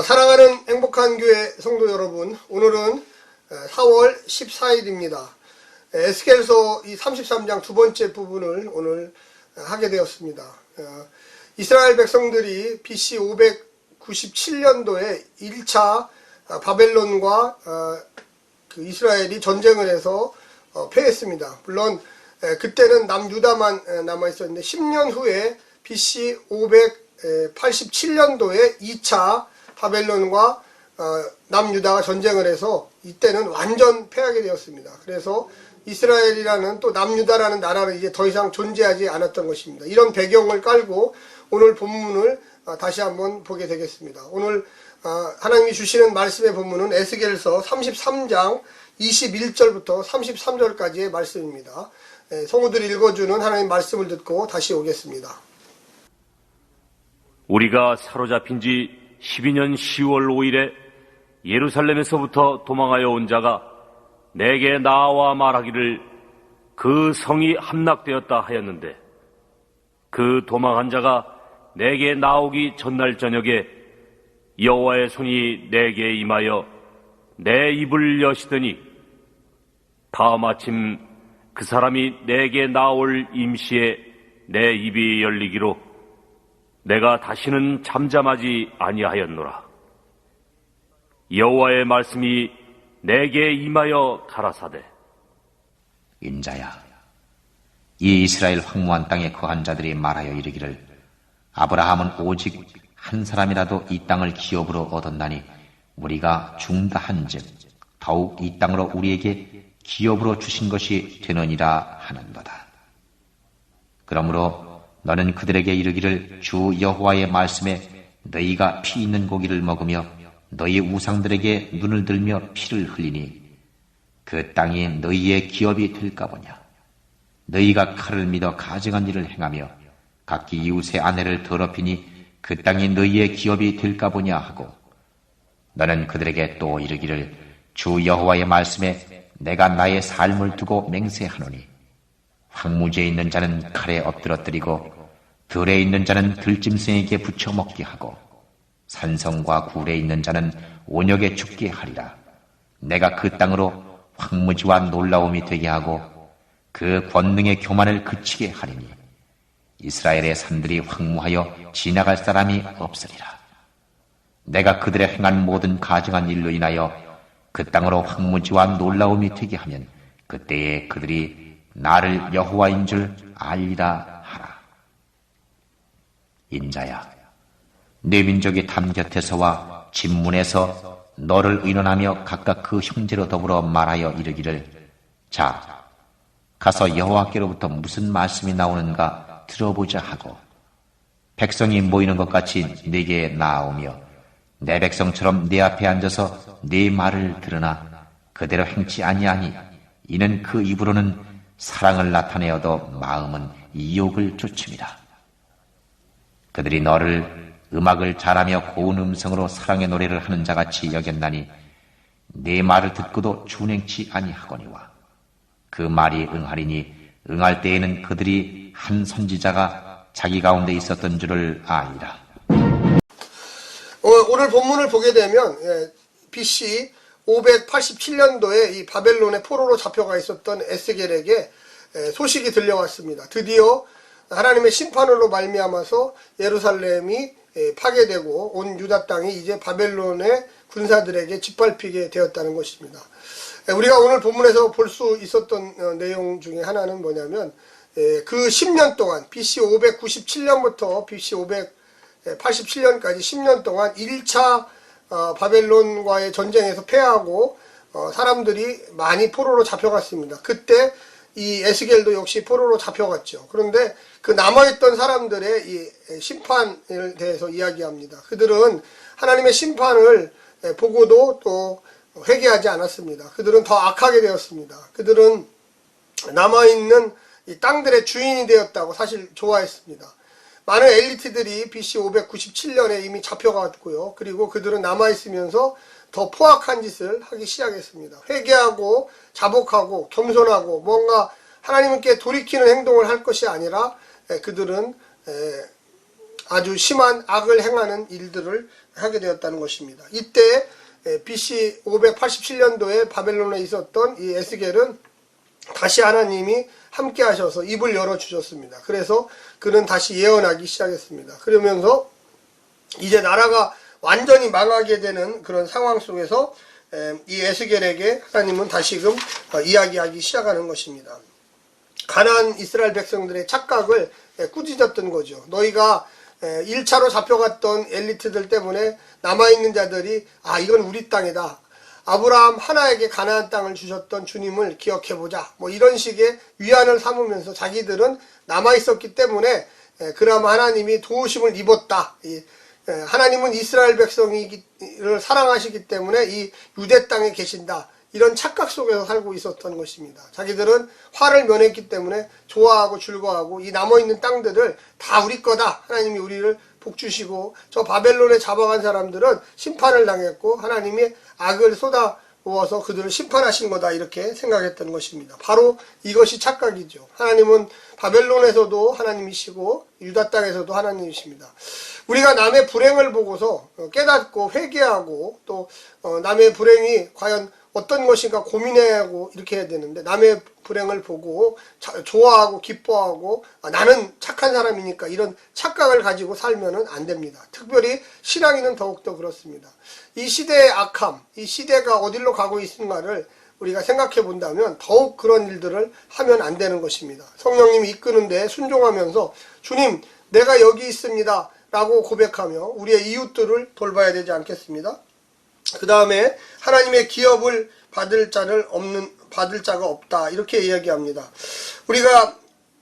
사랑하는 행복한 교회 성도 여러분, 오늘은 4월 14일입니다. 에스겔서 이 33장 두 번째 부분을 오늘 하게 되었습니다. 이스라엘 백성들이 BC 597년도에 1차 바벨론과 그 이스라엘이 전쟁을 해서 패했습니다. 물론 그때는 남유다만 남아있었는데 10년 후에 BC 587년도에 2차 바벨론과 남유다가 전쟁을 해서 이때는 완전 패하게 되었습니다. 그래서 이스라엘이라는 또 남유다라는 나라는 이제 더 이상 존재하지 않았던 것입니다. 이런 배경을 깔고 오늘 본문을 다시 한번 보게 되겠습니다. 오늘 하나님이 주시는 말씀의 본문은 에스겔서 33장 21절부터 33절까지의 말씀입니다. 성우들이 읽어주는 하나님 말씀을 듣고 다시 오겠습니다. 우리가 사로잡힌 지 12년 10월 5일에 예루살렘에서부터 도망하여 온 자가 내게 나와 말하기를 그 성이 함락되었다 하였는데, 그 도망한 자가 내게 나오기 전날 저녁에 여호와의 손이 내게 임하여 내 입을 여시더니, 다음 아침 그 사람이 내게 나올 임시에 내 입이 열리기로 내가 다시는 잠잠하지 아니하였노라. 여호와의 말씀이 내게 임하여 가라사대, 인자야, 이 이스라엘 황무한 땅에 거한 자들이 말하여 이르기를 아브라함은 오직 한 사람이라도 이 땅을 기업으로 얻었나니 우리가 죽다 한즉 더욱 이 땅으로 우리에게 기업으로 주신 것이 되느니라 하는도다. 그러므로 너는 그들에게 이르기를 주 여호와의 말씀에 너희가 피 있는 고기를 먹으며 너희 우상들에게 눈을 들며 피를 흘리니 그 땅이 너희의 기업이 될까 보냐. 너희가 칼을 믿어 가증한 일을 행하며 각기 이웃의 아내를 더럽히니 그 땅이 너희의 기업이 될까 보냐 하고, 너는 그들에게 또 이르기를 주 여호와의 말씀에 내가 나의 삶을 두고 맹세하노니 황무지에 있는 자는 칼에 엎드러뜨리고 들에 있는 자는 들짐승에게 부쳐 먹게 하고 산성과 굴에 있는 자는 온역에 죽게 하리라. 내가 그 땅으로 황무지와 놀라움이 되게 하고 그 권능의 교만을 그치게 하리니 이스라엘의 산들이 황무하여 지나갈 사람이 없으리라. 내가 그들의 행한 모든 가증한 일로 인하여 그 땅으로 황무지와 놀라움이 되게 하면 그때에 그들이 나를 여호와인 줄 알리라 하라. 인자야, 내 민족이 담 곁에서와 진문에서 너를 의논하며 각각 그 형제로 더불어 말하여 이르기를 자, 가서 여호와께로부터 무슨 말씀이 나오는가 들어보자 하고, 백성이 모이는 것 같이 내게 나아오며 내 백성처럼 내 앞에 앉아서 네 말을 들으나 그대로 행치 아니하니 이는 그 입으로는 사랑을 나타내어도 마음은 이욕을 쫓음이라. 그들이 너를 음악을 잘하며 고운 음성으로 사랑의 노래를 하는 자같이 여겼나니 네 말을 듣고도 준행치 아니하거니와 그 말이 응하리니 응할 때에는 그들이 한 선지자가 자기 가운데 있었던 줄을 아니라. 오늘 본문을 보게 되면 BC 587년도에 이 바벨론의 포로로 잡혀가 있었던 에스겔에게 소식이 들려왔습니다. 드디어 하나님의 심판으로 말미암아서 예루살렘이 파괴되고 온 유다 땅이 이제 바벨론의 군사들에게 짓밟히게 되었다는 것입니다. 우리가 오늘 본문에서 볼 수 있었던 내용 중에 하나는 뭐냐면, 그 10년 동안 BC 597년부터 BC 587년까지 10년 동안 1차 바벨론과의 전쟁에서 패하고 사람들이 많이 포로로 잡혀갔습니다. 그때 이 에스겔도 역시 포로로 잡혀갔죠. 그런데 그 남아있던 사람들의 이 심판에 대해서 이야기합니다. 그들은 하나님의 심판을 보고도 또 회개하지 않았습니다. 그들은 더 악하게 되었습니다. 그들은 남아있는 이 땅들의 주인이 되었다고 사실 좋아했습니다. 많은 엘리트들이 BC 597년에 이미 잡혀갔고요. 그리고 그들은 남아있으면서 더 포악한 짓을 하기 시작했습니다. 회개하고 자복하고 겸손하고 뭔가 하나님께 돌이키는 행동을 할 것이 아니라 그들은 아주 심한 악을 행하는 일들을 하게 되었다는 것입니다. 이때 BC 587년도에 바벨론에 있었던 이 에스겔은 다시 하나님이 함께 하셔서 입을 열어주셨습니다. 그래서 그는 다시 예언하기 시작했습니다. 그러면서 이제 나라가 완전히 망하게 되는 그런 상황 속에서 이 에스겔에게 하나님은 다시금 이야기하기 시작하는 것입니다. 가나안 이스라엘 백성들의 착각을 꾸짖었던 거죠. 너희가 1차로 잡혀갔던 엘리트들 때문에 남아있는 자들이 이건 우리 땅이다. 아브라함 하나에게 가나안 땅을 주셨던 주님을 기억해보자. 뭐 이런 식의 위안을 삼으면서 자기들은 남아있었기 때문에 그나마 하나님이 도우심을 입었다. 하나님은 이스라엘 백성을 사랑하시기 때문에 이 유대 땅에 계신다. 이런 착각 속에서 살고 있었던 것입니다. 자기들은 화를 면했기 때문에 좋아하고 즐거워하고 이 남아있는 땅들을 다 우리 거다. 하나님이 우리를 복주시고 저 바벨론에 잡아간 사람들은 심판을 당했고 하나님이 악을 쏟아부어서 그들을 심판하신 거다. 이렇게 생각했던 것입니다. 바로 이것이 착각이죠. 하나님은 바벨론에서도 하나님이시고 유다 땅에서도 하나님이십니다. 우리가 남의 불행을 보고서 깨닫고 회개하고 또 남의 불행이 과연 어떤 것인가 고민해야 하고 이렇게 해야 되는데 남의 불행을 보고 좋아하고 기뻐하고 나는 착한 사람이니까 이런 착각을 가지고 살면은 안 됩니다. 특별히 신앙인은 더욱더 그렇습니다. 이 시대의 악함, 이 시대가 어디로 가고 있는가를 우리가 생각해 본다면 더욱 그런 일들을 하면 안 되는 것입니다. 성령님이 이끄는데 순종하면서 주님 내가 여기 있습니다 라고 고백하며 우리의 이웃들을 돌봐야 되지 않겠습니다? 그 다음에 하나님의 기업을 받을 자가 없다. 이렇게 이야기합니다. 우리가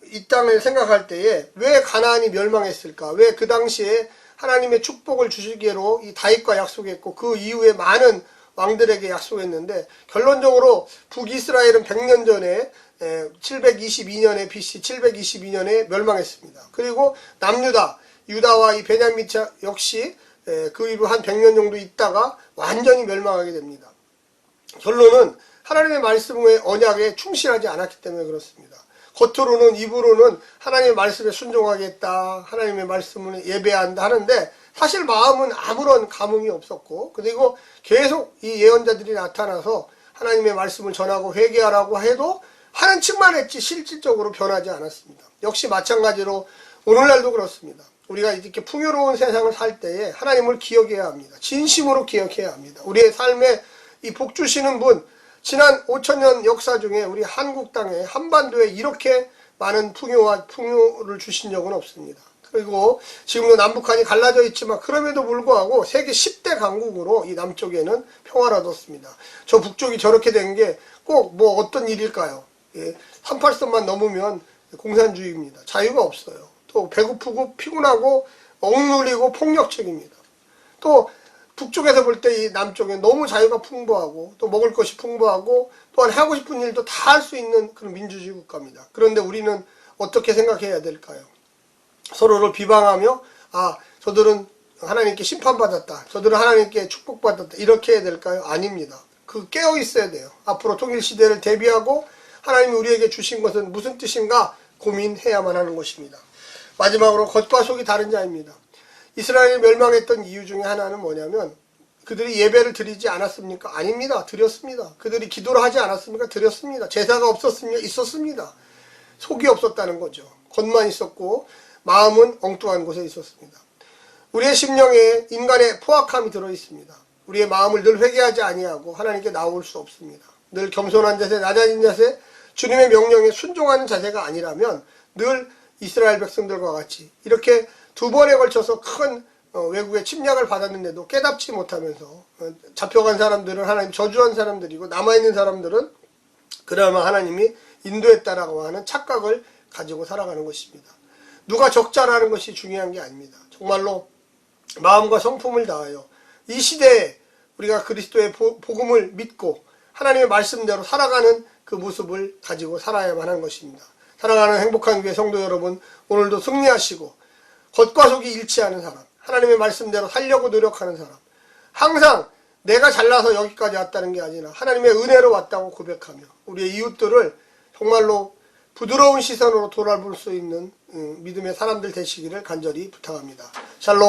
이 땅을 생각할 때에 왜 가나안이 멸망했을까? 왜 그 당시에 하나님의 축복을 주시기로 이 다윗과 약속했고 그 이후에 많은 왕들에게 약속했는데 결론적으로 북이스라엘은 100년 전에 722년에 BC 722년에 멸망했습니다. 그리고 남유다, 유다와 이 베냐민 역시 그 이후 한 100년 정도 있다가 완전히 멸망하게 됩니다. 결론은 하나님의 말씀의 언약에 충실하지 않았기 때문에 그렇습니다. 겉으로는 입으로는 하나님의 말씀에 순종하겠다, 하나님의 말씀을 예배한다 하는데 사실 마음은 아무런 감흥이 없었고 그리고 계속 이 예언자들이 나타나서 하나님의 말씀을 전하고 회개하라고 해도 하는 척만 했지 실질적으로 변하지 않았습니다. 역시 마찬가지로 오늘날도 그렇습니다. 우리가 이렇게 풍요로운 세상을 살 때에 하나님을 기억해야 합니다. 진심으로 기억해야 합니다. 우리의 삶에 이 복 주시는 분, 지난 5000년 역사 중에 우리 한국 땅에 한반도에 이렇게 많은 풍요를 주신 적은 없습니다. 그리고 지금도 남북한이 갈라져 있지만 그럼에도 불구하고 세계 10대 강국으로 이 남쪽에는 평화를 얻었습니다. 저 북쪽이 저렇게 된 게 꼭 뭐 어떤 일일까요? 38선만 넘으면 공산주의입니다. 자유가 없어요. 또 배고프고 피곤하고 억눌리고 폭력적입니다. 또 북쪽에서 볼 때 이 남쪽에 너무 자유가 풍부하고 또 먹을 것이 풍부하고 또한 하고 싶은 일도 다 할 수 있는 그런 민주주의 국가입니다. 그런데 우리는 어떻게 생각해야 될까요? 서로를 비방하며 저들은 하나님께 심판받았다, 저들은 하나님께 축복받았다 이렇게 해야 될까요? 아닙니다. 깨어 있어야 돼요. 앞으로 통일시대를 대비하고 하나님이 우리에게 주신 것은 무슨 뜻인가 고민해야만 하는 것입니다. 마지막으로 겉과 속이 다른 자입니다. 이스라엘이 멸망했던 이유 중에 하나는 뭐냐면 그들이 예배를 드리지 않았습니까? 아닙니다. 드렸습니다. 그들이 기도를 하지 않았습니까? 드렸습니다. 제사가 없었습니까? 있었습니다. 속이 없었다는 거죠. 겉만 있었고 마음은 엉뚱한 곳에 있었습니다. 우리의 심령에 인간의 포악함이 들어있습니다. 우리의 마음을 늘 회개하지 아니하고 하나님께 나올 수 없습니다. 늘 겸손한 자세, 낮아진 자세, 주님의 명령에 순종하는 자세가 아니라면 늘 이스라엘 백성들과 같이 이렇게 두 번에 걸쳐서 큰 외국의 침략을 받았는데도 깨닫지 못하면서 잡혀간 사람들은 하나님 저주한 사람들이고 남아있는 사람들은 그나마 하나님이 인도했다라고 하는 착각을 가지고 살아가는 것입니다. 누가 적자라는 것이 중요한 게 아닙니다. 정말로 마음과 성품을 다하여 이 시대에 우리가 그리스도의 복음을 믿고 하나님의 말씀대로 살아가는 그 모습을 가지고 살아야만 하는 것입니다. 사랑하는 행복한 교회 성도 여러분, 오늘도 승리하시고 겉과 속이 일치하는 사람, 하나님의 말씀대로 살려고 노력하는 사람, 항상 내가 잘나서 여기까지 왔다는 게 아니라 하나님의 은혜로 왔다고 고백하며 우리의 이웃들을 정말로 부드러운 시선으로 돌아볼 수 있는 믿음의 사람들 되시기를 간절히 부탁합니다. 샬롬.